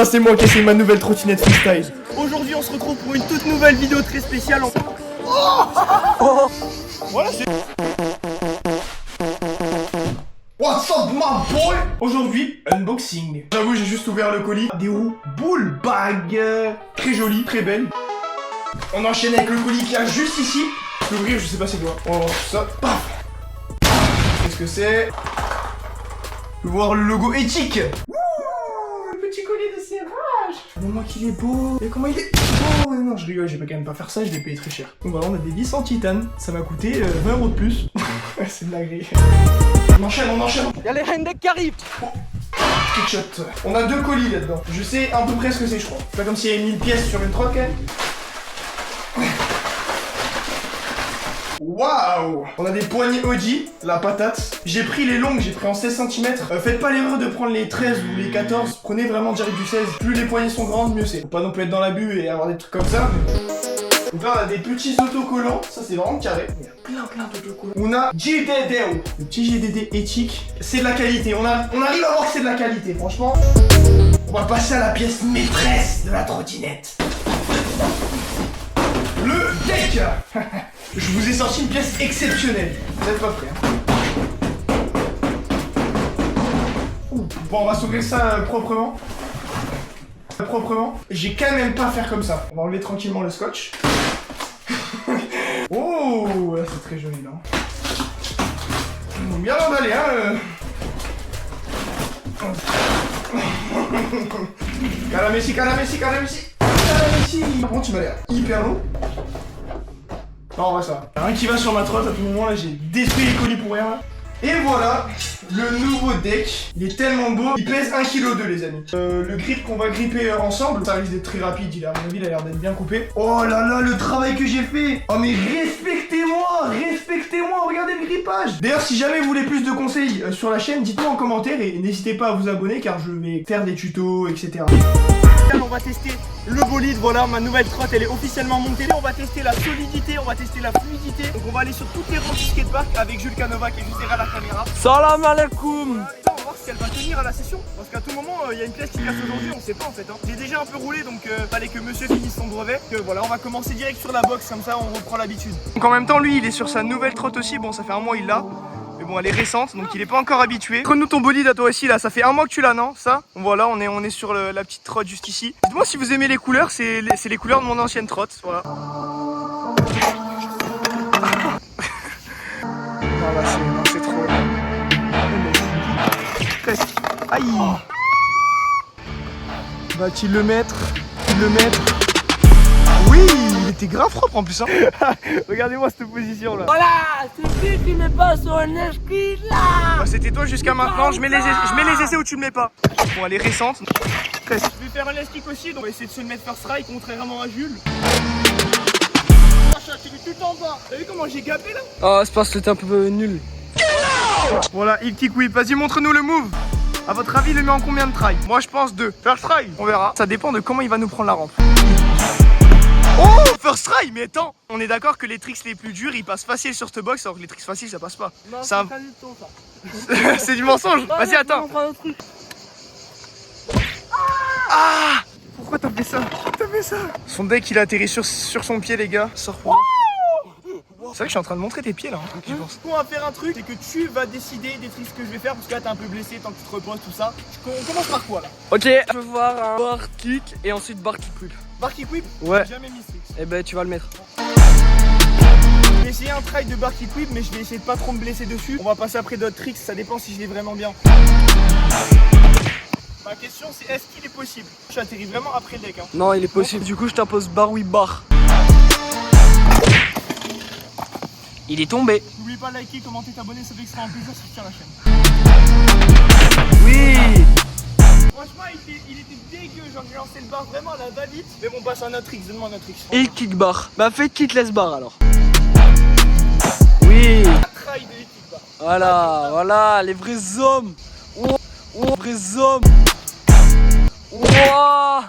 Ah, c'est moi qui essaye ma nouvelle trottinette freestyle. Aujourd'hui on se retrouve pour une toute nouvelle vidéo très spéciale. Voilà, c'est... What's up my boy? Aujourd'hui, unboxing. J'avoue, j'ai juste ouvert le colis. Des roues Bull Bag. Très joli, très belle. On enchaîne avec le colis qu'il y a juste ici. L'ouvrir, je sais pas c'est quoi. On va voir tout ça. Paf. Qu'est-ce que c'est? On peut voir le logo éthique. Petit collier de serrage. Dis-moi qu'il est beau. Et comment il est beau. Non, je rigole, je vais quand même pas faire ça, je l'ai payé très cher. Donc voilà, on a des vis en titane. Ça m'a coûté 20 € de plus. C'est une dinguerie. On enchaîne, on enchaîne. Y'a les Hendek qui arrivent. Trickshot. On a deux colis là-dedans. Je sais à peu près ce que c'est, je crois. C'est pas comme s'il y avait 1000 pièces sur une troc, hein. Waouh! On a des poignées Audi, la patate. J'ai pris les longues, j'ai pris en 16 cm. Faites pas l'erreur de prendre les 13 ou les 14. Prenez vraiment direct du 16. Plus les poignées sont grandes, mieux c'est. Faut pas non plus être dans l'abus et avoir des trucs comme ça. Donc là on a des petits autocollants. Ça c'est vraiment carré. Il y a plein d'autocollants. On a GDD. Le petit GDD éthique. C'est de la qualité. On arrive à voir que c'est de la qualité. Franchement. On va passer à la pièce maîtresse de la trottinette. Le deck. Je vous ai sorti une pièce exceptionnelle. Vous êtes pas prêts, hein? Bon, on va s'ouvrir ça proprement. J'ai quand même pas à faire comme ça. On va enlever tranquillement le scotch. Oh, là c'est très joli là. Bien emballé, hein. Calamessi. Par contre, tu m'as l'air hyper lourd. Non, on va ça. Rien qui va sur ma trotte à tout moment là, j'ai détruit les colis pour rien là. Et voilà, le nouveau deck. Il est tellement beau, il pèse 1,2 kg les amis. Le grip qu'on va gripper ensemble, ça risque d'être très rapide, à mon avis il a l'air d'être bien coupé. Oh là là, le travail que j'ai fait. Oh mais respectez-moi, regardez le grippage. D'ailleurs si jamais vous voulez plus de conseils sur la chaîne, dites-moi en commentaire et n'hésitez pas à vous abonner car je vais faire des tutos, etc. On va tester le bolide, voilà ma nouvelle trotte elle est officiellement montée. On va tester la solidité, on va tester la fluidité. Donc on va aller sur toutes les rampes du skatepark avec Jules Canova qui est juste derrière la caméra. Salam alaikum. On va voir si elle va tenir à la session. Parce qu'à tout moment il y a une pièce qui casse aujourd'hui, on sait pas en fait. J'ai déjà un peu roulé donc fallait que monsieur finisse son brevet. Voilà, on va commencer direct sur la box comme ça on reprend l'habitude. Donc en même temps lui il est sur sa nouvelle trotte aussi, bon ça fait un mois il l'a. Mais bon, elle est récente, donc il est pas encore habitué. Prends-nous ton bolide à toi aussi, là. Ça fait un mois que tu l'as, non? Ça? Voilà, on est sur la petite trotte juste ici. Dites-moi si vous aimez les couleurs, c'est les couleurs de mon ancienne trotte. Voilà. Voilà, c'est trop. Presque. Aïe. Va-t-il le mettre? Oui, il était grave propre en plus, hein. Regardez-moi cette position là. Voilà, c'est qui met pas son esprit là. Bah, c'était toi jusqu'à maintenant, je mets les essais où tu le mets pas. Bon, elle est récente. Presque. Je vais faire un elastique aussi, donc on va essayer de se le mettre first try, contrairement à Jules. Tu es tout en bas. T'as vu comment j'ai gapé là? Oh, c'est parce que t'es un peu nul. Voilà, il kick whip. Vas-y, montre-nous le move. A votre avis, il le met en combien de try? Moi, je pense 2. First try, on verra. Ça dépend de comment il va nous prendre la rampe. Oh, first try, mais attends. On est d'accord que les tricks les plus durs, ils passent facile sur cette box, alors que les tricks faciles, ça passe pas. Non, ça... c'est pas du tout ça. C'est du mensonge. Vas-y, attends. Ah! Pourquoi t'as fait ça? Son deck, il a atterri sur son pied, les gars. Sors pour moi. C'est vrai que je suis en train de montrer tes pieds là, je pense. On va faire un truc, c'est que tu vas décider des tricks que je vais faire, parce que là t'es un peu blessé tant que tu te reposes, tout ça. On commence par quoi là? Ok, je veux voir un bar kick et ensuite bar kick whip. Bar kick whip? Ouais. J'ai jamais mis ce trick. Eh ben tu vas le mettre. Je vais essayer un try de bar kick whip, mais je vais essayer de pas trop me blesser dessus. On va passer après d'autres tricks, ça dépend si je l'ai vraiment bien. Ma question c'est est-ce qu'il est possible? J'atterris vraiment après le deck, hein. Non, il est possible. Du coup, je t'impose bar whip bar. Il est tombé. N'oublie pas de liker, commenter, t'abonner, ça fait extrêmement plaisir, ça soutient la chaîne. Oui. Franchement, il était dégueu, genre j'ai lancé le bar vraiment à la va-vite. Mais bon, on passe à un autre trick, donne-moi un autre trick. Et le kick bar. Bah fais kick-less bar alors. Oui. Try de kick bar. Voilà, les vrais hommes. Oh, vrais hommes. Wow.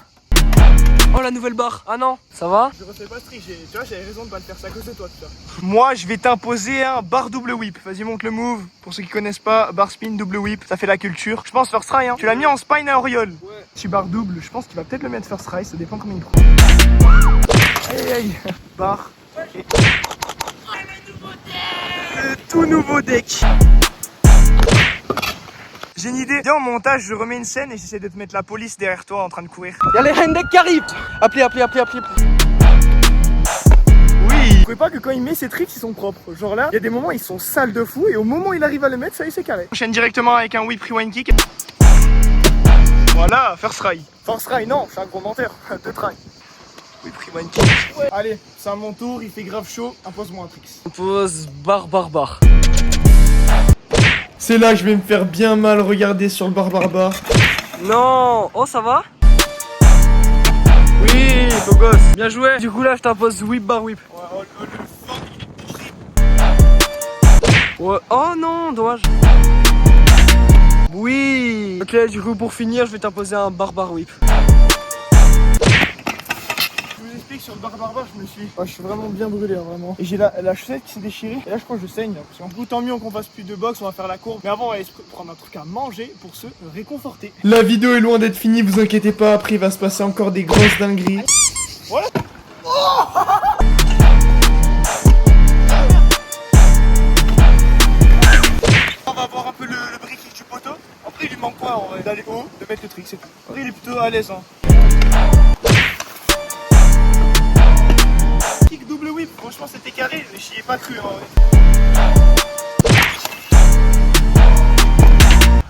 Oh la la nouvelle barre. Ah non, ça va? Je refais pas strict, tu vois, j'avais raison de pas le faire, c'est à cause de toi, tu vois. Moi, je vais t'imposer un bar double whip. Vas-y, monte le move. Pour ceux qui connaissent pas, bar spin, double whip, ça fait la culture. Je pense first try, hein. Tu l'as mis en spine à Oriol. Ouais. Si bar double, je pense qu'il va peut-être le mettre first try, ça dépend comment il prend. Aïe aïe. Bar. Et... Le tout nouveau deck. J'ai une idée. Viens, en montage, je remets une scène et j'essaie de te mettre la police derrière toi en train de courir. Y'a les Hendek qui arrivent. Appelez. Oui. Vous pouvez pas que quand il met ses tricks, ils sont propres. Genre là, il y a des moments, ils sont sales de fou et au moment où il arrive à le mettre, ça y est, c'est carré. Enchaîne directement avec un whip rewind kick. Voilà, first try. First try, non, je suis un gros menteur. Deux try. Whip rewind kick. Ouais. Allez, c'est à mon tour, il fait grave chaud. Impose-moi un trick. On pose bar. C'est là que je vais me faire bien mal regarder sur le bar. Non. Oh, ça va? Oui, beau gosse. Bien joué. Du coup, là, je t'impose whip bar whip. Ouais. Oh non, dommage. Oui. Ok, du coup, pour finir, je vais t'imposer un bar whip. Je vous explique, sur le bar, je suis vraiment bien brûlé, hein, vraiment. Et j'ai la chaussette qui s'est déchirée. Et là, je crois que je saigne. Parce qu'en plus, tant mieux qu'on fasse plus de boxe, on va faire la courbe. Mais avant, on va aller prendre un truc à manger pour se réconforter. La vidéo est loin d'être finie, vous inquiétez pas. Après, il va se passer encore des grosses dingueries. Voilà. Oh, on va voir un peu le briquet du poteau. Après, il lui manque quoi en vrai? D'aller haut, de mettre le trick, c'est tout. Après, il est plutôt à l'aise, hein. Kick double whip, franchement c'était carré, mais j'y ai pas cru en vrai.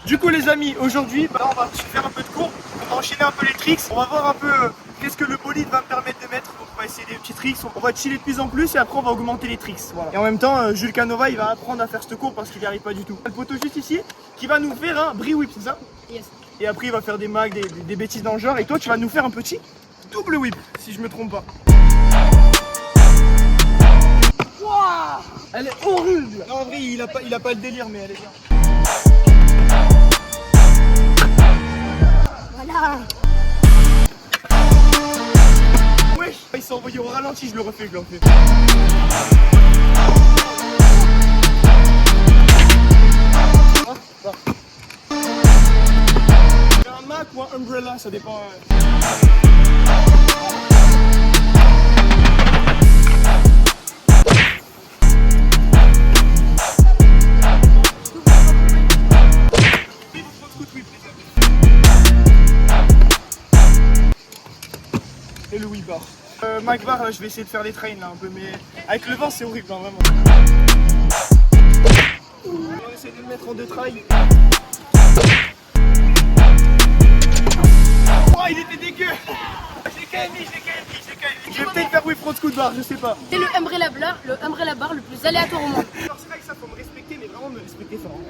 Du coup les amis, aujourd'hui, là on va faire un peu de courbe, on va enchaîner un peu les tricks, on va voir un peu qu'est-ce que le bolide va me permettre de mettre, donc on va essayer des petits tricks, on va chiller de plus en plus et après on va augmenter les tricks, voilà. Et en même temps, Jules Canova il va apprendre à faire cette courbe parce qu'il n'y arrive pas du tout. Le poteau juste ici, qui va nous faire un brie whip, c'est ça? Yes. Et après il va faire des mags, des bêtises dans le genre, et toi tu vas nous faire un petit double whip, si je me trompe pas. Wow, elle est horrible. Non en vrai il a pas le délire mais elle est bien. Voilà. Wesh, il s'est envoyé au ralenti, je le refais. Un Mac ou un Umbrella, ça dépend. Et le whip bar. Mac bar, là je vais essayer de faire les trains là un peu, mais avec le vent c'est horrible, hein, vraiment. On va essayer de le mettre en deux trails. Oh, il était dégueu. J'ai quand même mis. Je vais peut-être faire whip front coup de barre, je sais pas. C'est le umbrella bar le plus aléatoire au monde. Alors c'est vrai que ça faut me respecter, mais vraiment me respecter fort.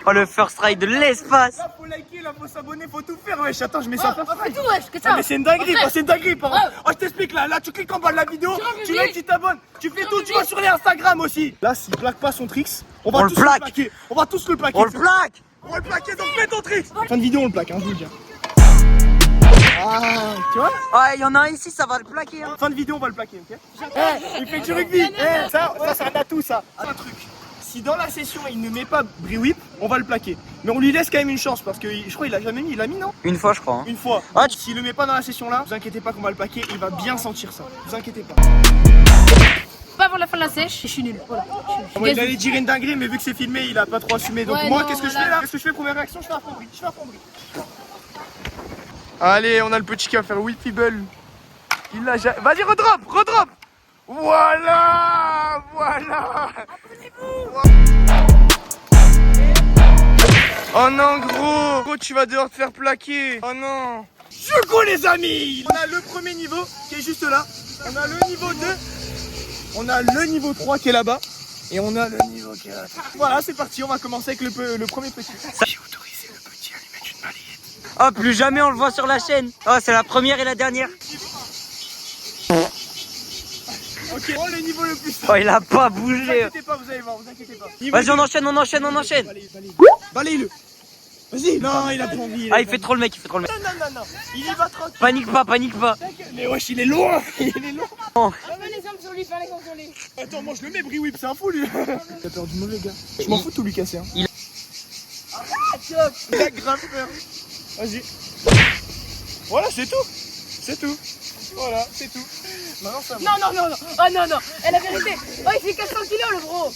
Oh, le first try de l'espace. Là faut liker, là faut s'abonner, faut tout faire, wesh. Attends, je mets ça first try. Tout, wesh, que ça. Ah, mais c'est une dinguerie, Après. c'est une dinguerie, par contre. Oh, je t'explique là, tu cliques en bas de la vidéo, tu likes, tu t'abonnes, tu fais tout, tu vas sur les Instagram aussi. Là, s'il plaque pas son tricks, on va tous le plaquer. On va tous le plaquer. On le plaque. On va le plaquer, donc fais ton tricks. Fin de vidéo, on le plaque, hein, je vous le dis. Ah, tu vois? Ouais, il y en a un ici, ça va le plaquer. Hein. Fin de vidéo, on va le plaquer, ok? Il fait du rugby. Ça c'est un atout, ça. Un truc. Si dans la session il ne met pas brie whip, on va le plaquer. Mais on lui laisse quand même une chance parce que je crois qu'il a jamais mis, il l'a mis non? Une fois, je crois. Hein. Une fois. Ah, S'il le met pas dans la session là, vous inquiétez pas qu'on va le plaquer, il va bien sentir ça. Vous inquiétez pas. Pas avant la fin de la sèche, je suis nul. Voilà. Moi, il allait dire une dinguerie, mais vu que c'est filmé, il a pas trop assumé. Donc Ouais, moi, non, qu'est-ce que je voilà. fais là? Qu'est-ce que je fais? Première réaction, je fais un fond brie. Allez, on a le petit qui va faire whip feeble. Il l'a jamais. Vas-y, redrop. Voilà. Oh non, gros, tu vas devoir te faire plaquer. Oh non. Du coup, les amis, on a le premier niveau qui est juste là. On a le niveau 2. On a le niveau 3 qui est là-bas. Et on a le niveau 4. Voilà, c'est parti. On va commencer avec le premier petit. J'ai autorisé le petit à lui mettre une balayette. Oh, plus jamais on le voit sur la chaîne. Oh, c'est la première et la dernière. Ok, oh, le niveau le plus simple. Oh, il a pas Vous bougé. inquiétez pas, vous allez voir, vous inquiétez pas. Vas-y, on enchaîne. Balaye-le. Vas-y. Non, il a pas envie. Ah, il fait trop le mec, il fait trop le mec. Non. Il y va tranquille. Panique pas. Mais wesh, il est loin. Il est loin. Mets les jambes sur lui, fais les jambes sur lui. Attends, moi je le mets, Briwip, c'est un fou lui. T'as peur du mauvais gars. Je m'en fous de tout lui casser. Hein. Il a grave peur. Vas-y. Voilà, c'est tout. C'est tout. Voilà, c'est tout. Maintenant ça va. Non. Oh non. Eh, la vérité. Oh, il fait 400 kilos le gros.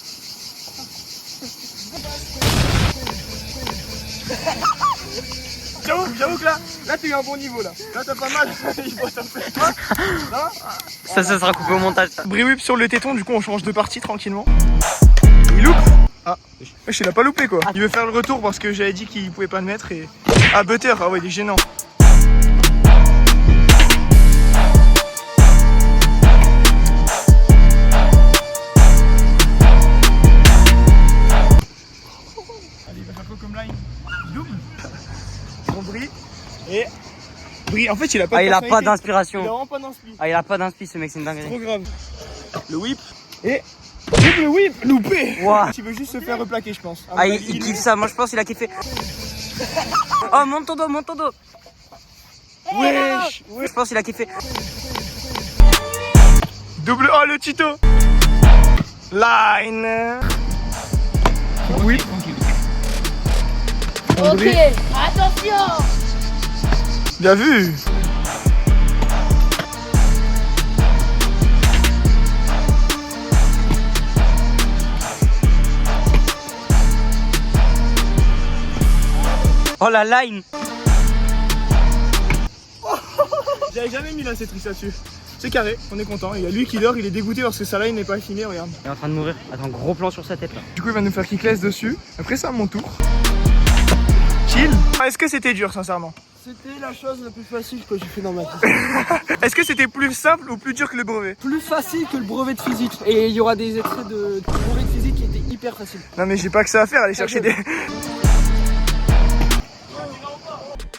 J'avoue que là t'as eu un bon niveau là. Là t'as pas mal. Il faut t'en faire. Ça sera coupé au montage. Briwip sur le téton, du coup on change de partie tranquillement. Il loupe. Ah, wesh, il a pas loupé quoi. Il veut faire le retour parce que j'avais dit qu'il pouvait pas le mettre et... Ah, Butter, ah ouais, il est gênant. Allez, il va faire quoi comme line? Double. Bon, et... en fait il a pas de Ah, il a pas personnalité. Il a d'inspiration. vraiment pas d'inspi. Ah, il a pas d'inspi ce mec, c'est une dinguerie. Trop grave. Le whip et... Double whip loupé. Wow. Il veut juste se faire replaquer je pense. Ah, il kiffe ça, moi je pense qu'il a kiffé. Oh, monte ton dos. Wesh. Je pense qu'il a kiffé. Double oh le Tito. Line. Oui. Ok, attention. Bien vu. Oh la line. J'avais jamais mis là cette trick là-dessus. C'est carré, on est content. Il y a lui qui dort, il est dégoûté parce que sa line n'est pas filmée, regarde. Il est en train de mourir. Attends, gros plan sur sa tête là. Du coup il va nous faire kickless dessus. Après c'est à mon tour. Chill. Est-ce que c'était dur sincèrement? C'était la chose la plus facile que j'ai fait dans ma vie. Est-ce que c'était plus simple ou plus dur que le brevet? Plus facile que le brevet de physique. Et il y aura des extraits de brevet de physique qui étaient hyper faciles. Non mais j'ai pas que ça à faire, aller chercher des...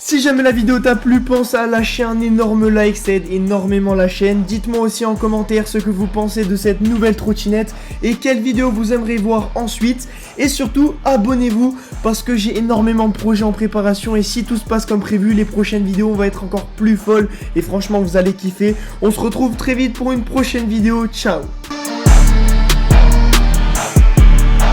Si jamais la vidéo t'a plu, pense à lâcher un énorme like, ça aide énormément la chaîne. Dites-moi aussi en commentaire ce que vous pensez de cette nouvelle trottinette et quelle vidéo vous aimeriez voir ensuite. Et surtout, abonnez-vous parce que j'ai énormément de projets en préparation et si tout se passe comme prévu, les prochaines vidéos vont être encore plus folles et franchement vous allez kiffer. On se retrouve très vite pour une prochaine vidéo, ciao.